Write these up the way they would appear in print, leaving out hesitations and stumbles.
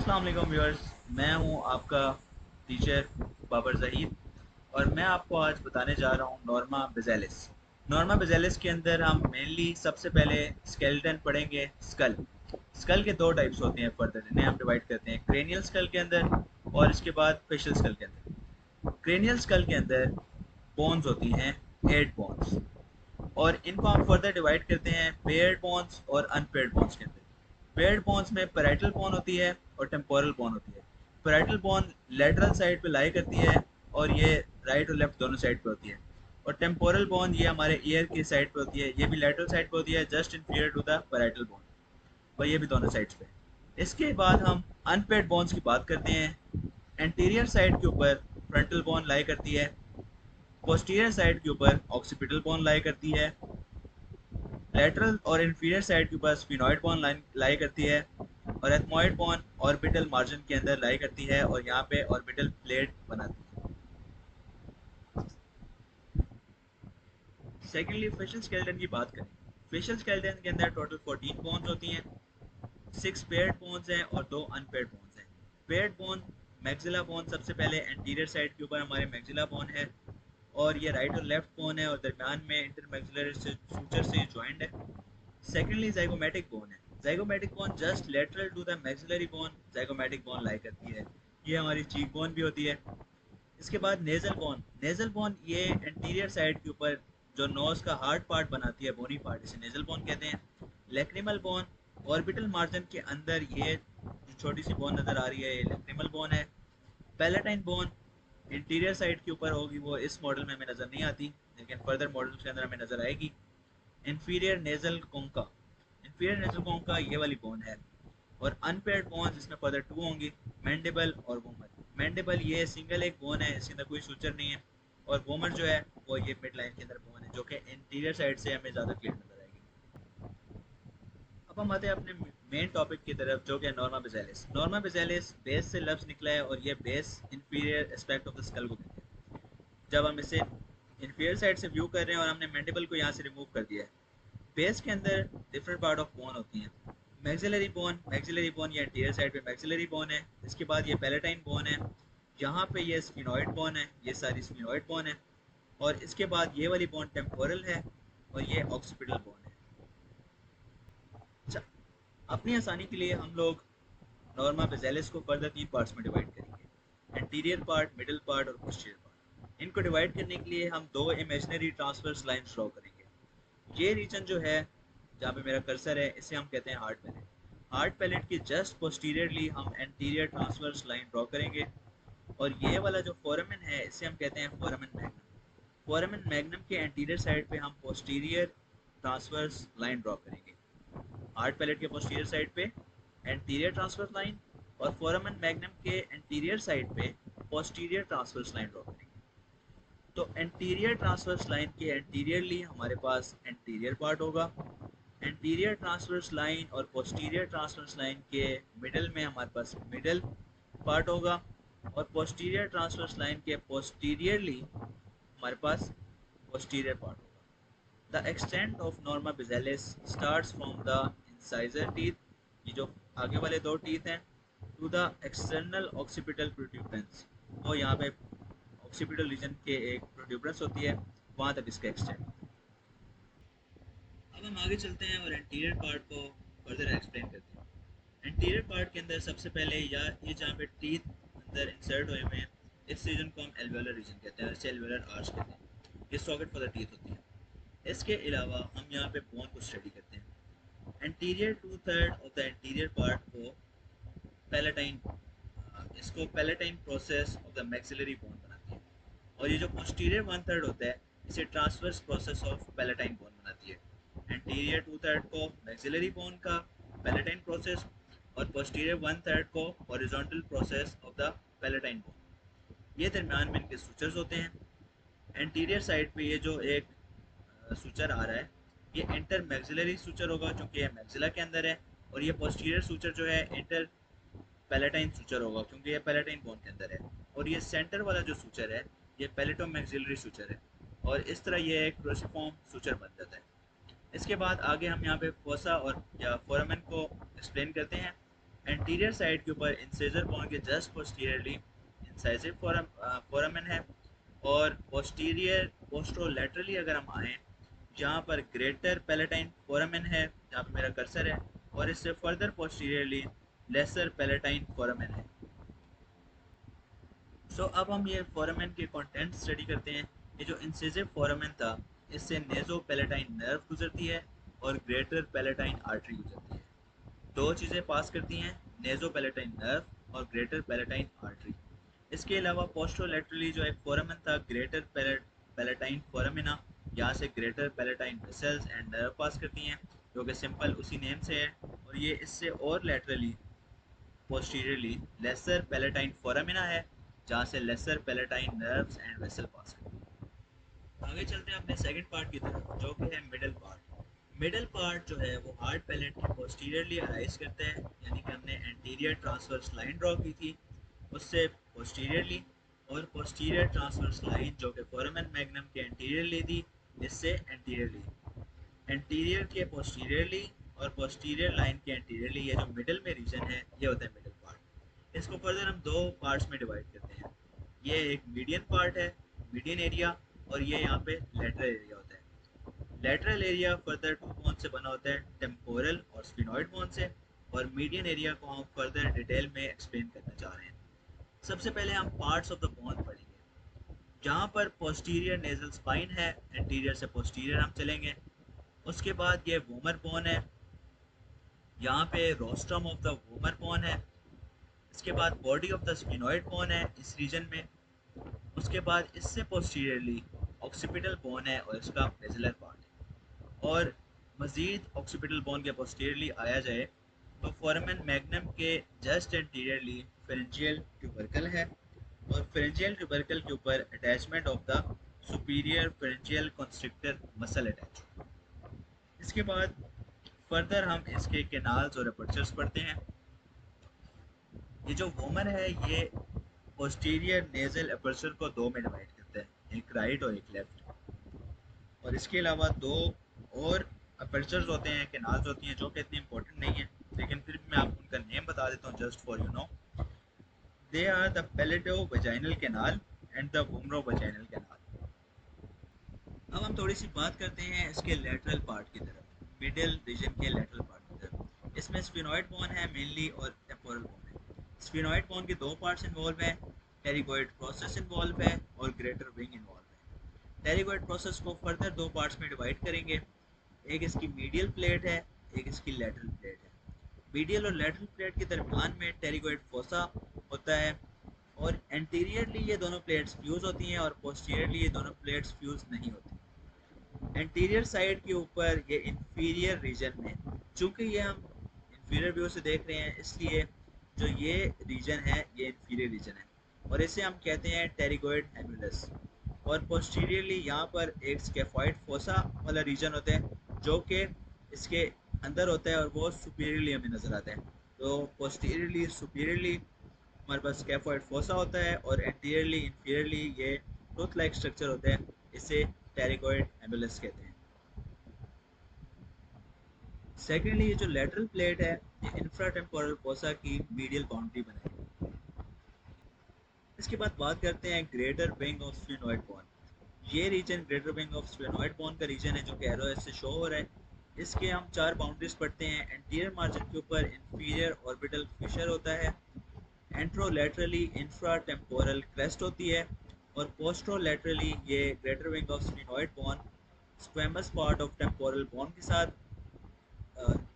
अस्सलाम वालेकुम व्यूअर्स। मैं हूं आपका टीचर बाबर ज़हीर और मैं आपको आज बताने जा रहा हूं नॉर्मा बेज़ेलिस। नॉर्मा बेज़ेलिस के अंदर हम मेनली सबसे पहले स्केलेटन पढ़ेंगे। स्कल स्कल के दो टाइप्स होते हैं, फर्दर इन्हें हम डिवाइड करते हैं क्रेनियल स्कल के अंदर और इसके बाद फेशियल स्कल के अंदर। क्रेनियल स्कल के अंदर बोन्स होती हैं, 8 बोन्स, और इनको हम फर्दर डिवाइड करते हैं पेयर्ड बोन्स और अनपेयर्ड बोन्स के अंदर। पेयर्ड बोन्स में पैराइटल बोन होती है और टेम्पोरल बोन होती है। पैराइटल बोन लेटरल साइड पे लाई करती है और ये राइट और लेफ्ट दोनों साइड पे होती है, और टेम्पोरल बोन ये हमारे ईयर की साइड पे होती है, ये भी लेटरल साइड पे होती है, just inferior to the parietal bone, और ये भी दोनों साइड्स पे। इसके बाद हम अनपेयर्ड बोन्स की बात करते हैं। एंटीरियर साइड के ऊपर फ्रंटल बोन लाई करती है, पोस्टीरियर साइड के ऊपर ऑक्सीपिटल बोन लाई करती है, लेटरल और इंफीरियर साइड के ऊपर स्फिनॉइड बोन लाई करती है, और एथमॉइड बोन ऑर्बिटल मार्जिन के अंदर लाई करती है और यहाँ पे ऑर्बिटल प्लेट बनाती है। सेकेंडली फेशियल स्केलेटन की बात करें। फेशियल स्केलेटन के अंदर टोटल 14 बोन्स होती हैं, 6 पेयर्ड बोन्स हैं और 2 अनपेयर्ड बोन्स हैं। पेयर्ड बोन मैक्सिला बोन, सबसे पहले एंटीरियर साइड के ऊपर हमारे मैक्सिला बोन है और ये राइट और लेफ्ट बोन है और दरम्यान में इंटरमैक्सिलर सूचर से ज्वाइंट है। सेकेंडली जाइगोमेटिक बोन है। Zygomatic bone just lateral to the maxillary bone zygomatic bone lie करती है, ये हमारी चीक बोन भी होती है। इसके बाद नेजल बोन। नेजल बोन ये एंटीरियर साइड के ऊपर जो नोज का हार्ड पार्ट बनाती है, बोनी पार्ट, इसे नेजल बोन कहते हैं। लेक्रिमल बोन ऑर्बिटल मार्जिन के अंदर ये जो छोटी सी बोन नजर आ रही है, ये लेक्रिमल बोन है। पैलेटाइन बोन इंटीरियर साइड के ऊपर होगी, वो इस मॉडल में हमें नजर नहीं आती, लेकिन फर्दर मॉडल्स के अंदर हमें नजर आएगी। इंफीरियर नेजल कोंका, इंफीरियर नेजल कोंका ये वाली बोन है। और अनपेयर्ड बोन जिसमें फर्दर टू होंगी, मैंडिबल और वोमर। मैंडिबल ये सिंगल एक बोन है, इसके अंदर कोई सूचर नहीं है, और वोमर जो है वो ये मिड लाइन के अंदर बोन है, जो कि इंटीरियर साइड से हमें ज़्यादा क्लियर नजर आएगी। अब हम आते हैं अपने मेन टॉपिक की तरफ, जो कि नॉर्मा बेज़ेलिस। नॉर्मा बेज़ेलिस बेस से लफ्ज़ निकला है और ये base inferior aspect of the skull को कहते हैं। जब हम इसे इंफीरियर साइड से व्यू कर रहे हैं और हमने मैंडिबल को यहाँ से रिमूव कर दिया है, बेस के अंदर डिफरेंट पार्ट ऑफ बोन होती हैं। मैक्सिलरी बोन ये एंटीरियर साइड पे मैक्सिलरी बोन है। इसके बाद ये पैलेटाइन बोन है, यहाँ पे ये स्फिनॉइड बोन है, ये सारी स्फिनॉइड बोन है। और इसके बाद ये वाली बोन टेम्पोरल है और ये ऑक्सीपिटल बोन है। अच्छा, अपनी आसानी के लिए हम लोग नॉर्मा बेज़ेलिस को फर्दर 3 पार्ट्स में डिवाइड करेंगे, एंटीरियर पार्ट, मिडिल पार्ट और पोस्टीरियर पार्ट। इनको डिवाइड करने के लिए हम दो इमेजिनरी ट्रांसवर्स लाइन्स ड्रॉ करेंगे। ये रीजन जो है जहाँ पे मेरा कर्सर है, इसे हम कहते हैं हार्ड पैलेट। हार्ड पैलेट के जस्ट पोस्टीरियरली हम एंटीरियर ट्रांसवर्स लाइन ड्रॉ करेंगे, और ये वाला जो फोरामेन है इसे हम कहते हैं फोरामेन मैग्नम। फोरामेन मैग्नम के एंटीरियर साइड पे हम पोस्टीरियर ट्रांसवर्स लाइन ड्रॉ करेंगे। हार्ड पैलेट के पोस्टीरियर साइड पे एंटीरियर ट्रांसवर्स लाइन, और फोरामेन मैग्नम के एंटीरियर साइड पे पोस्टीरियर ट्रांसवर्स लाइन ड्रॉ करेंगे। तो एंटीरियर ट्रांसवर्स लाइन के एंटीरियरली हमारे पास एंटीरियर पार्ट होगा, एंटीरियर ट्रांसवर्स लाइन और पोस्टीरियर ट्रांसवर्स लाइन के मिडल में हमारे पास मिडल पार्ट होगा, और पोस्टीरियर ट्रांसवर्स लाइन के पोस्टीरियरली हमारे पास पोस्टीरियर पार्ट होगा। The extent of norma basalis starts from the incisor teeth, ये जो आगे वाले दो टीथ हैं, to the external occipital protuberance, वो यहाँ पे ऑक्सीपिटल रीजन के एक प्रोट्यूबरेंस होती है, वहाँ तक इसका एक्सटेंट। अब हम आगे चलते हैं और एंटीरियर पार्ट को फर्दर एक्सप्लेन करते हैं। एंटीरियर पार्ट के अंदर सबसे पहले या ये जहाँ पे टीथ अंदर इंसर्ट हुए हुए हैं, इस रीजन को हम एल्वेलर रीजन कहते हैं, इसे एल्वेलर आर्च कहते हैं। ये सॉकेट फॉर द टीथ होती है। इसके अलावा हम यहाँ पे बोन को स्टडी करते हैं। Anterior 2/3 of the anterior part को पैलेटाइन, इसको palatine process of the maxillary bone बनाती है, और ये जो पोस्टीरियर 1/3 होता है, इसे transverse process of palatine bone बनाती है। एंटीरियर 2/3 को मैक्सिलरी बोन का पैलेटाइन प्रोसेस, और पोस्टीरियर 1/3 को horizontal process of the palatine bone. ये दरम्यान में इनके सूचर्स होते हैं। एंटीरियर साइड पे ये जो एक सूचर आ रहा है, ये इंटर मैक्सिलरी सूचर होगा क्योंकि ये मैक्सिला के अंदर है, और ये पोस्टीरियर सूचर जो है इंटर पैलेटाइन सूचर होगा क्योंकि ये पैलेटाइन बोन के अंदर है, और ये सेंटर वाला जो सूचर है ये पैलेटो मैक्सिलरी सूचर है, और इस तरह ये एक क्रूसिफॉर्म सूचर बन जाता है। इसके बाद आगे हम यहाँ पे फोसा और या फोरामेन को एक्सप्लेन करते हैं। एंटीरियर साइड के ऊपर इंसिजर बोन के जस्ट पोस्टीरियरली इंसाइसिव फोरामेन है, और पोस्टीरियर पोस्टरोलैटरली अगर हम आए, जहाँ पर ग्रेटर पैलेटाइन फोरामेन है, जहाँ पे मेरा कर्सर है, और इससे further posteriorly lesser palatine foramen है। अब हम ये फोरामेन के कंटेंट स्टडी करते हैं। ये जो इंसिसिव फोरामेन था, इससे नेजो पैलेटाइन नर्व गुजरती है और ग्रेटर पैलेटाइन आर्टरी गुजरती है। दो चीज़ें पास करती हैं, नेजो पैलेटाइन नर्व और ग्रेटर पैलेटाइन आर्टरी। इसके अलावा पोस्टरोलैटरली जो एक फोरामेन था, ग्रेटर पैलेटाइन फोरामिना, यहाँ से greater palatine vessels and nerve pass करती हैं, जो कि सिंपल उसी नेम से है। और ये इससे और laterally posteriorly lesser palatine foramina है, जहाँ से lesser palatine nerves and vessel pass करते हैं। आगे चलते हैं अपने सेकंड पार्ट की तरफ, जो कि है मिडल पार्ट। मिडल पार्ट जो है वो हार्ड पैलेट के पोस्टीरियरली अराइज करता है, यानी कि हमने एंटीरियर ट्रांसवर्स लाइन ड्रॉ की थी उससे पोस्टीरियरली, और पोस्टीरियर ट्रांसवर्स लाइन जो कि फोरामेन मैग्नम के एंटीरियरली थी, इससे एंटीरियरली, एंटीरियर के पोस्टीरियरली और पोस्टीरियर लाइन के एंटीरियरली, ये जो मिडल में रीजन है ये होता है मिडल पार्ट। इसको फर्दर हम दो पार्ट्स में डिवाइड करते हैं। ये एक मीडियन पार्ट है, मीडियन एरिया, और ये यहाँ पे लेटरल एरिया होता है। Lateral area further two bone से बना होता है, टेम्पोरल और स्फिनॉइड बोन से, और मीडियन एरिया को हम फर्दर डिटेल में एक्सप्लेन करना चाह रहे हैं। सबसे पहले हम पार्ट्स ऑफ द बोन पढ़ेंगे। जहाँ पर पोस्टीरियर नेजल स्पाइन है, एंटीरियर से पोस्टीरियर हम चलेंगे। उसके बाद ये वोमर बोन है, यहाँ पे rostrum of the vomer bone है। इसके बाद body of the sphenoid bone है इस रीजन में। उसके बाद इससे पोस्टीरियरली ऑक्सीपिटल बोन है और इसका बेसिलर पार्ट है। और मज़ीद ऑक्सीपिटल बोन के पोस्टीरियरली आया जाए तो फोरामेन मैग्नम के जस्ट एंटीरियरली फेरेंजियल ट्यूबरकल है, और फेरेंजियल ट्यूबरकल के ऊपर attachment of the superior pharyngeal constrictor muscle attach. इसके बाद फर्दर हम इसके केनाल्स और अपर्चर्स पढ़ते हैं। ये जो वोमर है ये पोस्टीरियर नेजल अपर्चर को दो में डिवाइड करता है, एक राइट और एक लेफ्ट। और इसके अलावा दो और अपर्चर्स होते हैं, केनाल्स होती हैं, जो कि इतनी इंपॉर्टेंट नहीं है, लेकिन फिर भी मैं आपको उनका नेम बता देता हूँ just for you know. They are the palatovaginal canal and the vomerovaginal canal. अब हम थोड़ी सी बात करते हैं इसके लेटरल पार्ट की तरफ, मिडिल रीजन के लेटरल पार्ट की तरफ। इसमें स्फिनॉइड बोन है मेनली और टेम्पोरल बोन है। स्फिनॉइड बोन के दो पार्ट्स इन्वॉल्व हैं, टेरिगोइड प्रोसेस इन्वॉल्व है और ग्रेटर विंग इन्वॉल्व है। टेरिगोइड प्रोसेस को फर्दर दो पार्ट्स में डिवाइड करेंगे, एक इसकी मीडियल प्लेट है, एक इसकी लेटरल प्लेट है। मीडियल और लेटरल प्लेट के दरमियान में टेरिगोइड फोसा होता है, और एंटीरियरली ये दोनों प्लेट्स फ्यूज होती हैं और पोस्टीरियरली ये दोनों प्लेट्स फ्यूज नहीं होती। एंटीरियर साइड के ऊपर ये इंफीरियर रीजन में, चूंकि ये हम इंफीरियर व्यू से देख रहे हैं, इसलिए जो ये रीजन है ये इंफीरियर रीजन है, और इसे हम कहते हैं टेरिगोइड हेमुलस। और पोस्टीरियरली यहाँ पर एक स्केफॉइड फोसा वाला रीजन होता है, जो कि इसके अंदर होता है और वो सुपीरियरली हमें नज़र आता है। तो पोस्टीरियरली सुपीरियरली हमारे पास स्केफॉइड फोसा होता है, और एंटीरियरली इंफीरियरली ये टूथ लाइक स्ट्रक्चर होता है, इसे टेरिगोइड एम्बुलस कहते हैं। सेकेंडली ये जो लेटरल प्लेट है ये इंफ्राटेम्पोरल फोसा की मीडियल बाउंड्री बनाएगी। इसके बाद बात करते हैं greater wing of sphenoid bone. ये region greater wing of sphenoid bone का रीजन है, जो कि एरो से शो हो रहा है। इसके हम चार बाउंड्रीज पढ़ते हैं। एंटीरियर मार्जिन के ऊपर इंफीरियर ऑर्बिटल फिशर होता है, एंट्रोलैटरली इंफ्राटेम्पोरल क्रेस्ट होती है, और पोस्ट्रोलैटरली ये greater wing of sphenoid bone squamous part of temporal bone के साथ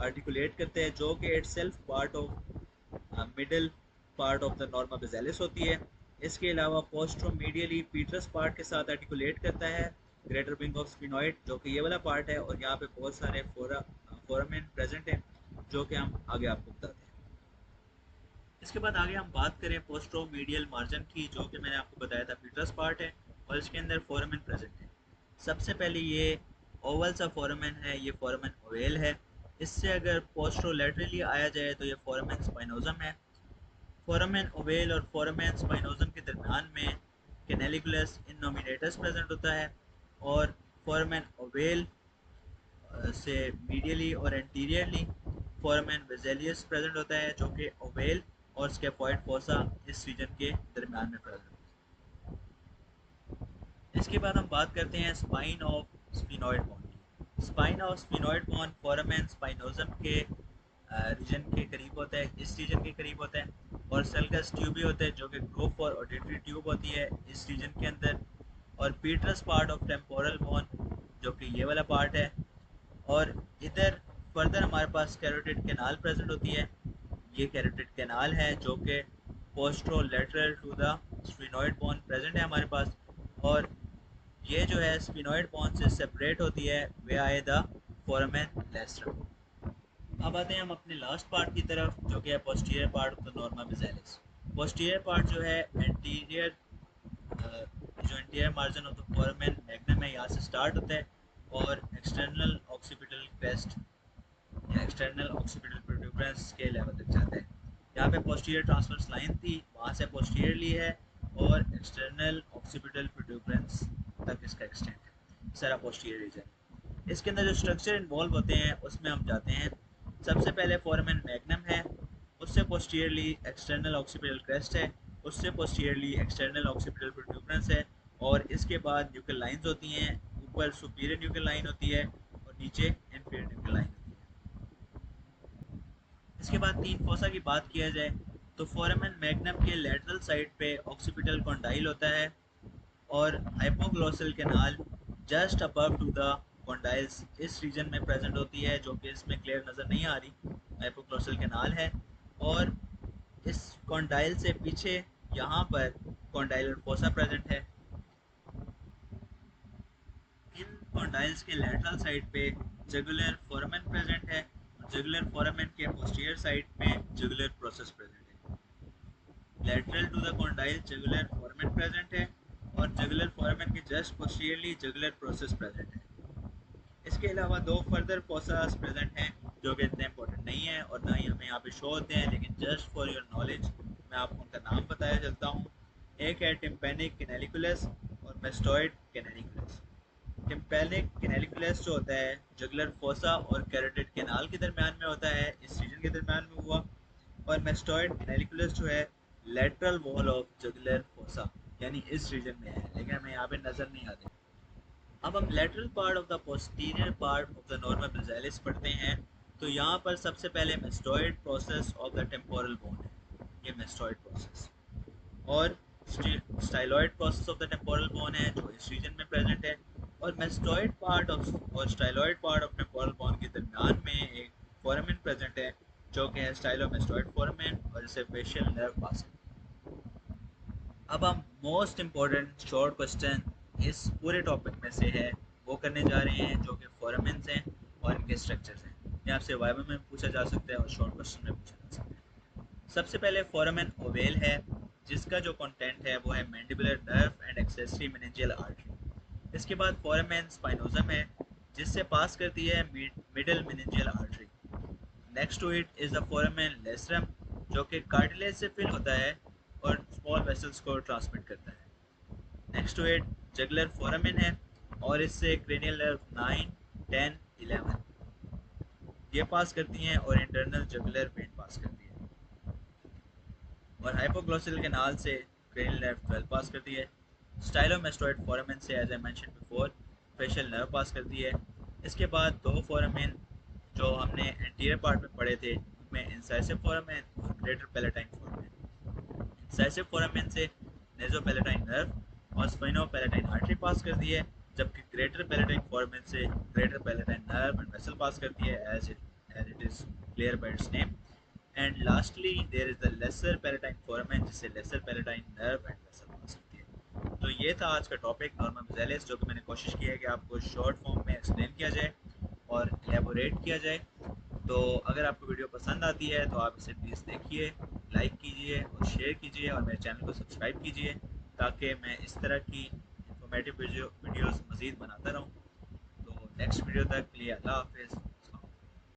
आर्टिकुलेट करते हैं, जो कि itself part of middle part of the norma basalis होती है। इसके अलावा पोस्ट्रोमीडियली पीटरस पार्ट के साथ आर्टिकुलेट करता है ग्रेटर विंग ऑफ स्फिनोइड, जो कि ये वाला पार्ट है, और यहाँ पे बहुत सारे फोरामेन प्रेजेंट हैं, जो कि हम आगे आपको बताते हैं। इसके बाद आगे हम बात करें पोस्ट्रोमीडियल मार्जिन की, जो कि मैंने आपको बताया था पीटरस पार्ट है, और इसके अंदर फोरामेन प्रेजेंट है। सबसे पहले ये ओवल सा फोरामेन है, ये फोरामेन ओवेल है। इससे अगर पोस्ट्रोलैटरली आया जाए तो ये फोरामेन स्पाइनोजम है। फोरामेन ओवेल और फोरामेन स्पाइनोजम के दरमियान में कैनेलिकुलस इनोमिनेटस प्रेजेंट होता है, और फोरामेन ओवेल से मीडियली और एंटीरियरली फोरामेन बेज़ेलियस प्रेजेंट होता है जो कि ओवेल और स्केफॉइड फोसा इस रीजन के दरमियान में प्रेजेंट होता है। इसके बाद हम बात करते हैं स्पाइन ऑफ स्फिनोइड बोन की। Spine of sphenoid bone foramen spinosum के रीजन के करीब होता है, इस रीजन के करीब होता है। और सल्कस ट्यूबी होता है जो कि ग्रुप और ऑडिटरी ट्यूब होती है इस रीजन के अंदर। और Peters part of temporal bone जो कि ये वाला पार्ट है। और इधर फर्दर हमारे पास कैरोटिड कैनाल प्रेजेंट होती है। ये कैरोटिड कैनाल है जो कि posterolateral to the sphenoid bone present है हमारे पास। और ये जो है स्फिनोइड बोन से सेपरेट होती है वाया द फोरामेन लेस्ट्रम। अब आते हैं हम अपने लास्ट पार्ट की तरफ जो कि है posterior part of the norma basalis. Posterior part जो है एंटीरियर जो interior margin of the foramen magnum है यहाँ से स्टार्ट होता है और एक्सटर्नल ऑक्सीपिटल क्रेस्ट या एक्सटर्नल ऑक्सीपिटल प्रोट्यूबरेंस के लेवल तक जाता है। यहाँ पे पोस्टीरियर ट्रांसवर्स लाइन थी, वहाँ से पोस्टीरियरली है और एक्सटर्नल ऑक्सीपिटल प्रोट्यूबरेंस तक इसका एक्सटेंड है, सारा पोस्टीरियर रीजन। इसके अंदर जो स्ट्रक्चर इन्वॉल्व होते हैं उसमें हम जाते हैं। सबसे पहले फोरामेन मैग्नम है, उससे पोस्टीरियरली एक्सटर्नल ऑक्सीपिटल क्रेस्ट है, उससे पोस्टीरियरली एक्सटर्नल ऑक्सीपिटल प्रोट्यूबरेंस है और इसके बाद न्यूक्लियर लाइंस होती हैं। ऊपर सुपीरियर न्यूक्लियर लाइन होती है और नीचे इंफीरियर न्यूक्लियर लाइन होती है। इसके बाद तीन फोसा की बात किया जाए तो फोरामेन मैग्नम के लेटरल साइड पे ऑक्सीपिटल कॉन्डाइल होता है और hypoglossal canal just above to the condyles इस रीजन में प्रेजेंट होती है जो कि इसमें क्लियर नज़र नहीं आ रही। हाइपोग्लोसल कैनाल है और इस कॉन्डाइल से पीछे यहाँ पर कॉन्डाइलर फोसा प्रेजेंट है। इन कॉन्डाइल्स के लेटरल साइड पे जुगुलर फोरामेन प्रेजेंट है और जुगुलर फोरामेन के पोस्टीरियर साइड में जुगुलर प्रोसेस प्रेजेंट है। Lateral to the condyle jugular foramen present है और जुगुलर फोरामेन के just posteriorly jugular process present है। इसके अलावा दो फर्दर फोसास प्रेजेंट हैं जो कि इतने इंपॉर्टेंट नहीं है और ना ही हमें यहाँ पे शो होते हैं, लेकिन जस्ट फॉर योर नॉलेज मैं आपको उनका नाम बताया चलता हूँ। एक है टिम्पेनिक कैनालिकुलस और मेस्टोइड कैनालिकुलस। टिम्पेनिक कैनालिकुलस जो होता है जुगुलर फोसा और कैरोटिड कैनाल के दरमियान में होता है, इस रीजन के दरमियान में हुआ। और मेस्टोइड कैनालिकुलस जो है lateral wall of jugular fossa यानी इस रीजन में है, लेकिन हमें यहाँ पे नज़र नहीं आते। अब हम lateral part of the posterior part of the norma basalis पढ़ते हैं तो यहाँ पर सबसे पहले mastoid process of the temporal bone है, ये मेस्टोइड प्रोसेस। और styloid process of the temporal bone है जो इस रीजन में प्रेजेंट है। और मेस्टोइड पार्ट ऑफ और styloid part of temporal bone के दरमियान में एक फोरामेन प्रेजेंट है जो कि है स्टाइलोमेस्टोइड फोरामेन और इसे फेशियल नर्व पास है। अब हम मोस्ट इम्पोर्टेंट शॉर्ट क्वेश्चन इस पूरे टॉपिक में से है वो करने जा रहे हैं जो कि फोरामेन्स हैं और इनके स्ट्रक्चर्स हैं। ये आपसे वाइवा में पूछा जा सकता है और शॉर्ट क्वेश्चन में पूछा जा सकता है। सबसे पहले फोरामेन ओवेल है जिसका जो कंटेंट है वो है mandibular nerve and accessory meningeal artery. इसके बाद फोरामेन स्पाइनोजम है जिससे पास करती है middle meningeal artery. Next to it is the foramen lacerum जो कि कार्टिलेज से फिल होता है और स्मॉल वेसल्स को ट्रांसमिट करता है। नेक्स्ट टू इट जगुलर फोरामेन है और इससे क्रेनियल नर्व 9, 10, 11 ये पास करती हैं और इंटरनल जगुलर वेन पास करती है। और हाइपोग्लोसल कैनाल से क्रेनियल नर्व 12 पास करती है। स्टाइलोमेस्टोइड फोरामेन से as I mention before facial nerve pass करती है। इसके बाद दो फोरामेन जो हमने एंटीरियर पार्ट में पढ़े थे उनमें इंसाइसिव फोरामेन और greater palatine foramen. Incisive foramen से नेज़ोपैलेटाइन नर्व और स्पाइनोपैलेटाइन आर्टरी पास करती है, जबकि ग्रेटर पैलेटाइन फोरामेन से greater palatine nerve and vessel pass करती है as it is clear by its name. And lastly there is the lesser palatine foramen जिससे lesser palatine nerve and vessel pass करती है। तो ये था आज का टॉपिक नॉर्मा बेज़ेलिस जो कि मैंने कोशिश की है कि आपको शॉर्ट फॉर्म में एक्सप्लेन किया जाए और एलेबोरेट किया जाए। तो अगर आपको वीडियो पसंद आती है तो आप इसे प्लीज़ देखिए, लाइक कीजिए और शेयर कीजिए और मेरे चैनल को सब्सक्राइब कीजिए ताकि मैं इस तरह की इंफॉर्मेटिव वीडियोस मज़ीद बनाता रहूँ। तो नेक्स्ट वीडियो तक के लिए अल्लाह हाफ़िज़।